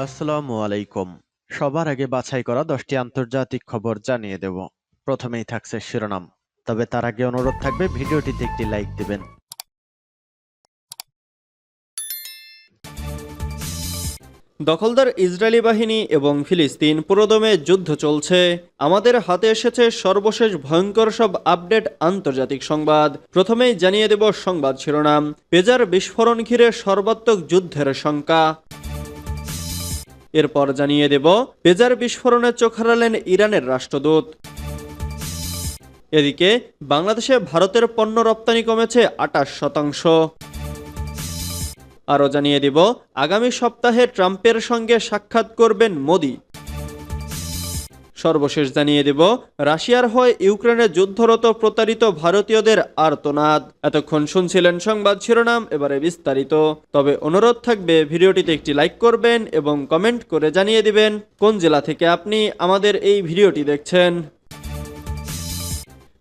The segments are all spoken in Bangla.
আসসালামু আলাইকুম। সবার আগে বাছাই করা 10টি আন্তর্জাতিক খবর জানিয়ে দেব। প্রথমেই থাকছে শিরোনাম। তবে তার আগে অনুরোধ থাকবে ভিডিওটিতে একটি লাইক দিবেন। দখলদার ইসরায়েলি বাহিনী এবং ফিলিস্তিন পুরোদমে যুদ্ধ চলছে। আমাদের হাতে এসেছে সর্বশেষ ভয়ঙ্কর সব আপডেট আন্তর্জাতিক সংবাদ। প্রথমেই জানিয়ে দেব সংবাদ শিরোনাম। পেজার বিস্ফোরণ ঘিরে সর্বাত্মক যুদ্ধের শঙ্কা। এরপর জানিয়ে দেব পেজার বিস্ফোরণে চোখ হারালেন ইরানের রাষ্ট্রদূত। এদিকে বাংলাদেশে ভারতের পণ্য রপ্তানি কমেছে 28%। আরও জানিয়ে দিব আগামী সপ্তাহে ট্রাম্পের সঙ্গে সাক্ষাৎ করবেন মোদি। সর্বশেষ জানিয়ে দেব রাশিয়ার হয়ে ইউক্রেনে যুদ্ধরত প্রতারিত ভারতীয়দের আর্তনাদ। এতক্ষণ শুনছিলেন সংবাদ শিরোনাম, এবারে বিস্তারিত। তবে অনুরোধ থাকবে ভিডিওটিতে একটি লাইক করবেন এবং কমেন্ট করে জানিয়ে দিবেন কোন জেলা থেকে আপনি আমাদের এই ভিডিওটি দেখছেন।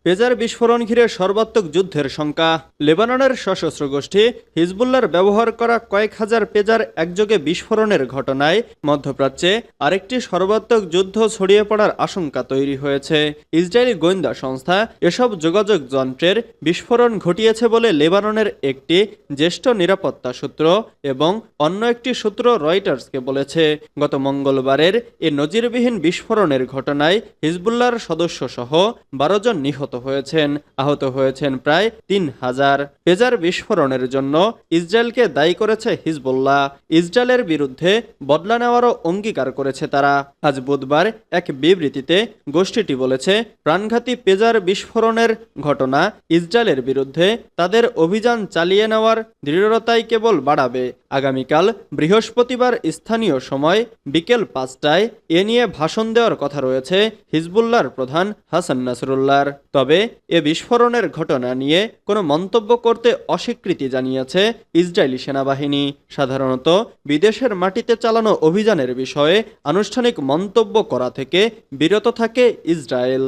পেজার বিস্ফোরণ ঘিরে সর্বাত্মক যুদ্ধের শঙ্কা। লেবাননের সশস্ত্র গোষ্ঠী হিজবুল্লাহর ব্যবহার করা কয়েক হাজার পেজার একযোগে বিস্ফোরণের ঘটনায় মধ্যপ্রাচ্যে আরেকটি সর্বাত্মক যুদ্ধ ছড়িয়ে পড়ার আশঙ্কা তৈরি হয়েছে। ইসরায়েলি গোয়েন্দা সংস্থা এসব যোগাযোগ যন্ত্রের বিস্ফোরণ ঘটিয়েছে বলে লেবাননের একটি জ্যেষ্ঠ নিরাপত্তা সূত্র এবং অন্য একটি সূত্র রয়টার্সকে বলেছে। গত মঙ্গলবারের এ নজিরবিহীন বিস্ফোরণের ঘটনায় হিজবুল্লাহর সদস্য সহ 12 জন নিহত হয়েছেন, আহত হয়েছেন প্রায় 3000। পেজার বিস্ফোরণের জন্য ইসরায়েলকে দায়ী করেছে হিজবুল্লাহ। ইসরায়েলের বিরুদ্ধে বদলা নেওয়ারও অঙ্গীকার করেছে তারা। আজ বুধবার এক বিবৃতিতে গোষ্ঠীটি বলেছে, প্রাণঘাতী পেজার বিস্ফোরণের ঘটনা ইসরায়েলের বিরুদ্ধে তাদের অভিযান চালিয়ে নেওয়ার দৃঢ়তাই কেবল বাড়াবে। আগামীকাল বৃহস্পতিবার স্থানীয় সময় বিকেল 5টায় এ নিয়ে ভাষণ দেওয়ার কথা রয়েছে হিজবুল্লাহর প্রধান হাসান নাসরুল্লাহর। তবে এ বিস্ফোরণের ঘটনা নিয়ে কোনো মন্তব্য করতে অস্বীকৃতি জানিয়েছে ইসরায়েলি সেনাবাহিনী। সাধারণত বিদেশের মাটিতে চালানো অভিযানের বিষয়ে আনুষ্ঠানিক মন্তব্য করা থেকে বিরত থাকে ইসরায়েল।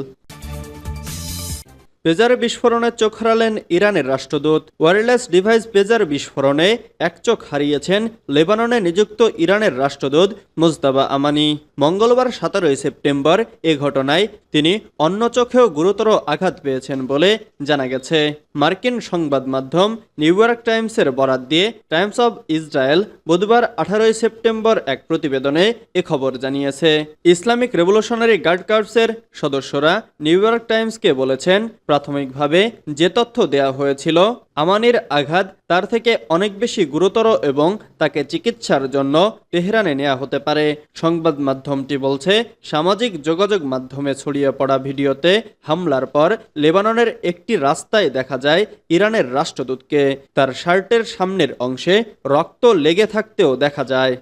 পেজার বিস্ফোরণে চোখ হারালেন ইরানের রাষ্ট্রদূত। ওয়্যারলেস ডিভাইস পেজার বিস্ফোরণে এক চোখ হারিয়েছেন লেবাননে নিযুক্ত ইরানের রাষ্ট্রদূত মুজতাবা আমানি। মঙ্গলবার 17 সেপ্টেম্বর এ ঘটনায় তিনি অন্য চোখেও গুরুতর আঘাত পেয়েছেন বলে জানা গেছে। মার্কিন সংবাদ মাধ্যম নিউ ইয়র্ক টাইমসের বরাত দিয়ে টাইমস অব ইসরায়েল বুধবার 18 সেপ্টেম্বর এক প্রতিবেদনে এ খবর জানিয়েছে। ইসলামিক রেভলিউশনারি গার্ড কর্পসের সদস্যরা নিউ ইয়র্ক টাইমসকে বলেছেন, প্রাথমিকভাবে যে তথ্য দেয়া হয়েছিল আমানির আঘাত তার থেকে অনেক বেশি গুরুতর এবং তাকে চিকিৎসার জন্য তেহরানে নেওয়া হতে পারে। সংবাদ মাধ্যমটি বলছে, সামাজিক যোগাযোগ মাধ্যমে ছড়িয়ে পড়া ভিডিওতে হামলার পর লেবাননের একটি রাস্তায় দেখা যায় ইরানের রাষ্ট্রদূতকে। তার শার্টের সামনের অংশে রক্ত লেগে থাকতেও দেখা যায়।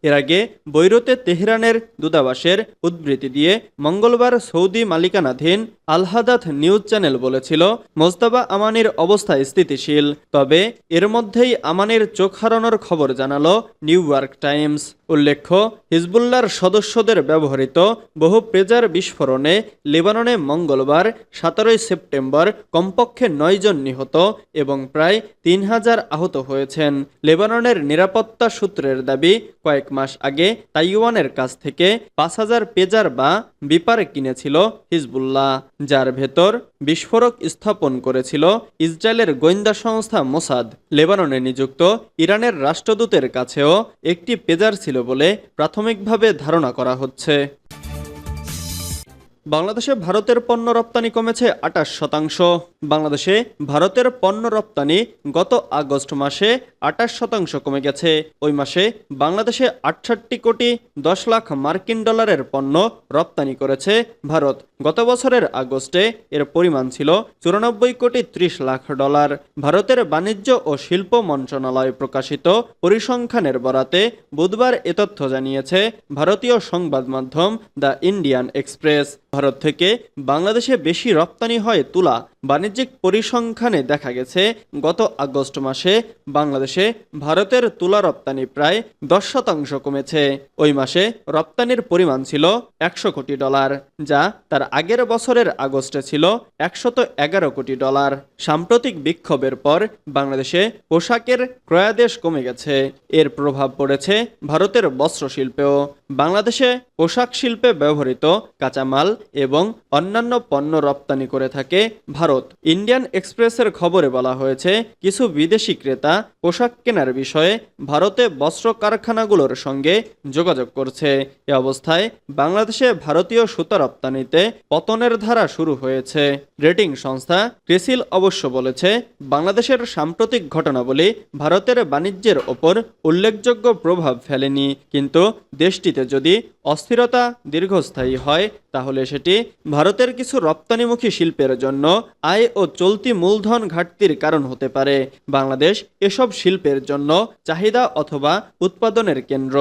এর আগে বৈরুতে তেহরানের দূতাবাসের উদ্ধৃতি দিয়ে মঙ্গলবার সৌদি মালিকানাধীন আল-হাদাথ নিউজ চ্যানেল বলেছিল, মোজতাবা আমানির অবস্থা স্থিতিশীল। তবে এর মধ্যেই আমানির চোখ হারানোর খবর জানালো নিউ ইয়র্ক টাইমস। উল্লেখ্য, হিজবুল্লাহর সদস্যদের ব্যবহৃত বহু পেজার বিস্ফোরণে লেবাননে মঙ্গলবার 17 সেপ্টেম্বর কমপক্ষে 9 জন নিহত এবং প্রায় 3000 আহত হয়েছেন। লেবাননের নিরাপত্তা সূত্রের দাবি, কয়েক মাস আগে তাইওয়ানের কাছ থেকে 5000 পেজার বা বিপার কিনেছিল হিজবুল্লাহ, যার ভেতর বিস্ফোরক স্থাপন করেছিল ইসরায়েলের গোয়েন্দা সংস্থা মোসাদ। লেবাননে নিযুক্ত ইরানের রাষ্ট্রদূতের কাছেও একটি পেজার ছিল বলে প্রাথমিকভাবে ধারণা করা হচ্ছে। বাংলাদেশে ভারতের পণ্য রপ্তানি কমেছে 28%। বাংলাদেশে ভারতের পণ্য রপ্তানি গত আগস্ট মাসে 28% কমে গেছে। ওই মাসে বাংলাদেশে 68 কোটি 10 লাখ মার্কিন ডলারের পণ্য রপ্তানি করেছে ভারত। গত বছরের আগস্টে এর পরিমাণ ছিল 94 কোটি 30 লাখ ডলার। ভারতের বাণিজ্য ও শিল্প মন্ত্রণালয় প্রকাশিত পরিসংখ্যানের বরাতে বুধবার এ তথ্য জানিয়েছে ভারতীয় সংবাদ মাধ্যম দ্য ইন্ডিয়ান এক্সপ্রেস। ভারত থেকে বাংলাদেশে বেশি রপ্তানি হয় তুলা, বাণিজ্যিক পরিসংখ্যানে দেখা গেছে গত আগস্ট মাসে বাংলাদেশে ভারতের তুলা রপ্তানি প্রায় 10% কমেছে। ওই মাসে রপ্তানির পরিমাণ ছিল $100 কোটি, যা তার আগের বছরের আগস্টে ছিল $111 কোটি। সাম্প্রতিক বিক্ষোভের পর বাংলাদেশে পোশাকের ক্রয়াদেশ কমে গেছে। এর প্রভাব পড়েছে ভারতের বস্ত্র শিল্পেও। বাংলাদেশে পোশাক শিল্পে ব্যবহৃত কাঁচামাল এবং অন্যান্য পণ্য রপ্তানি করে থাকে ভারত। ইন্ডিয়ান এক্সপ্রেসের খবরে বলা হয়েছে, কিছু বিদেশি ক্রেতা পোশাক কেনার বিষয়ে ভারতে বস্ত্র কারখানাগুলোর সঙ্গে যোগাযোগ করছে। এ অবস্থায় বাংলাদেশে ভারতীয় সুতা রপ্তানিতে পতনের ধারা শুরু হয়েছে। রেটিং সংস্থা ক্রিসিল অবশ্য বলেছে, বাংলাদেশের সাম্প্রতিক ঘটনাবলী ভারতের বাণিজ্যের ওপর উল্লেখযোগ্য প্রভাব ফেলেনি, কিন্তু দেশটিতে যদি অস্থিরতা দীর্ঘস্থায়ী হয় তাহলে সেটি ভারতের কিছু রপ্তানিমুখী শিল্পের জন্য আয় ও চলতি মূলধন ঘাটতির কারণ হতে পারে। বাংলাদেশ এসব শিল্পের জন্য চাহিদা অথবা উৎপাদনের কেন্দ্র।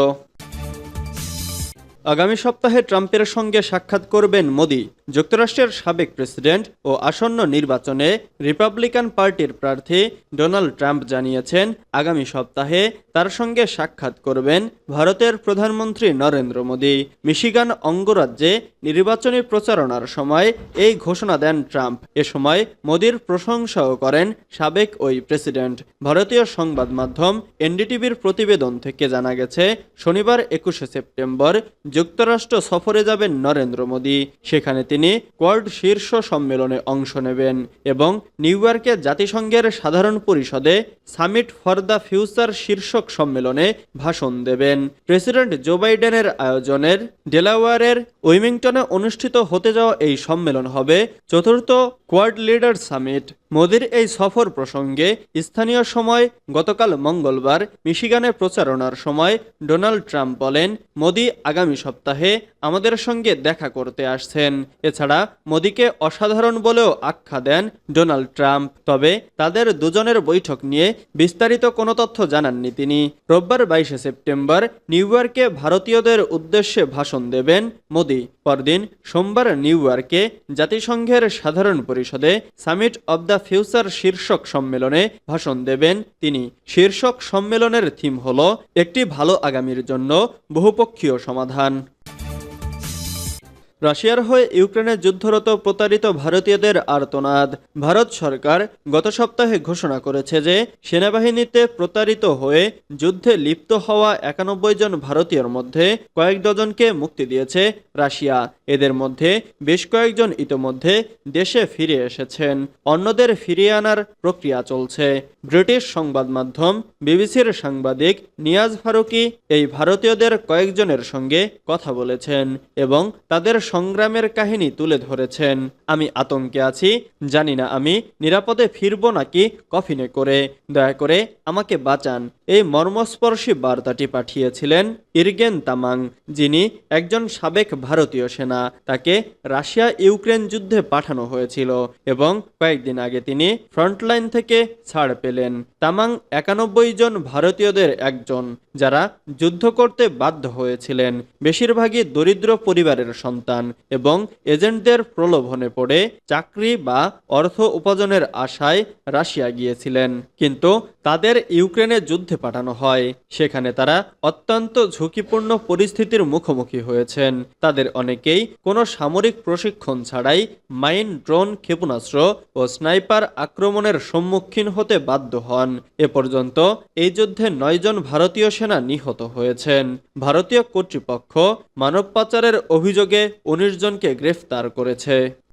আগামী সপ্তাহে ট্রাম্পের সঙ্গে সাক্ষাৎ করবেন মোদি। যুক্তরাষ্ট্রের সাবেক প্রেসিডেন্ট ও আসন্ন নির্বাচনে রিপাবলিকান পার্টির প্রার্থী ডোনাল্ড ট্রাম্প জানিয়েছেন, আগামী সপ্তাহে তার সঙ্গে সাক্ষাৎ করবেন ভারতের প্রধানমন্ত্রী নরেন্দ্র মোদি। মিশিগান অঙ্গরাজ্যে নির্বাচনী প্রচারণার সময় এই ঘোষণা দেন ট্রাম্প। এ সময় মোদির প্রশংসাও করেন সাবেক ওই প্রেসিডেন্ট। ভারতীয় সংবাদ মাধ্যম এনডিটিভির প্রতিবেদন থেকে জানা গেছে, শনিবার 21শে সেপ্টেম্বর যুক্তরাষ্ট্র সফরে যাবেন নরেন্দ্র মোদি। সেখানে তিনি কোয়াড শীর্ষ সম্মেলনে অংশ নেবেন এবং নিউ ইয়র্কে জাতিসংঘের সাধারণ পরিষদে সামিট ফর দ্য ফিউচার শীর্ষক সম্মেলনে ভাষণ দেবেন। প্রেসিডেন্ট জো বাইডেনের আয়োজনের ডেলাওয়্যারের উইমিংটনে অনুষ্ঠিত হতে যাওয়া এই সম্মেলন হবে চতুর্থ কোয়াড লিডার সামিট। মোদির এই সফর প্রসঙ্গে স্থানীয় সময় গতকাল মঙ্গলবার মিশিগানে প্রচারণার সময় ডোনাল্ড ট্রাম্প বলেন, মোদি আগামী সপ্তাহে আমাদের সঙ্গে দেখা করতে আসছেন। এছাড়া মোদিকে অসাধারণ বলেও আখ্যা দেন ডোনাল্ড ট্রাম্প। তবে তাদের দুজনের বৈঠক নিয়ে বিস্তারিত কোনো তথ্য জানাননি তিনি। রোববার 22শে সেপ্টেম্বর নিউ ইয়র্কে ভারতীয়দের উদ্দেশ্যে ভাষণ দেবেন মোদি। পরদিন সোমবার নিউ ইয়র্কে জাতিসংঘের সাধারণ পরিষদে সামিট অব দ্য ফিউচার শীর্ষক সম্মেলনে ভাষণ দেবেন তিনি। শীর্ষক সম্মেলনের থিম হল একটি ভালো আগামীর জন্য বহুপক্ষীয় সমাধান। রাশিয়ার হয়ে ইউক্রেনে যুদ্ধরত প্রতারিত ভারতীয়দের আর্তনাদ। ভারত সরকার গত সপ্তাহে ঘোষণা করেছে যে সেনাবাহিনীতে প্রতারিত হয়ে যুদ্ধে লিপ্ত হওয়া 91 জন ভারতীয়র মধ্যে কয়েক ডজনকে মুক্তি দিয়েছে রাশিয়া। এদের মধ্যে বেশ কয়েকজন ইতোমধ্যে দেশে ফিরে এসেছেন, অন্যদের ফিরিয়ে আনার প্রক্রিয়া চলছে। ব্রিটিশ সংবাদ মাধ্যম বিবিসির সাংবাদিক নিয়াজ ফারুকি এই ভারতীয়দের কয়েকজনের সঙ্গে কথা বলেছেন এবং তাদের সংগ্রামের কাহিনী তুলে ধরেছেন। আমি আতঙ্কে আছি, জানি না আমি নিরাপদে ফিরবো নাকি কফিনে করে, দয়া করে আমাকে বাঁচান। এই মর্মস্পর্শী বার্তাটি পাঠিয়েছিলেন ইরগেন তামাং, যিনি একজন সাবেক ভারতীয় সেনা। তাকে রাশিয়া ইউক্রেন যুদ্ধে পাঠানো হয়েছিল এবং কয়েকদিন আগে তিনি ফ্রন্টলাইন থেকে ছাড় পেলেন। তামাং 91 জন ভারতীয়দের একজন, যারা যুদ্ধ করতে বাধ্য হয়েছিলেন। বেশিরভাগই দরিদ্র পরিবারের সন্তান এবং এজেন্টদের প্রলোভনে পড়ে চাকরি বা অর্থ উপার্জনের আশায় রাশিয়া গিয়েছিলেন, কিন্তু তাদের ইউক্রেনে যুদ্ধে পাঠানো হয়। সেখানে তারা অত্যন্ত ঝুঁকিপূর্ণ পরিস্থিতির মুখোমুখি হয়েছেন। তাদের অনেকেই কোনো সামরিক প্রশিক্ষণ ছাড়াই মাইন, ড্রোন, ক্ষেপণাস্ত্র ও স্নাইপার আক্রমণের সম্মুখীন হতে বাধ্য হন। এ পর্যন্ত এই যুদ্ধে 9 জন ভারতীয় সেনা নিহত হয়েছেন। ভারতীয় কর্তৃপক্ষ মানব পাচারের অভিযোগে 19 জনকে গ্রেফতার করেছে।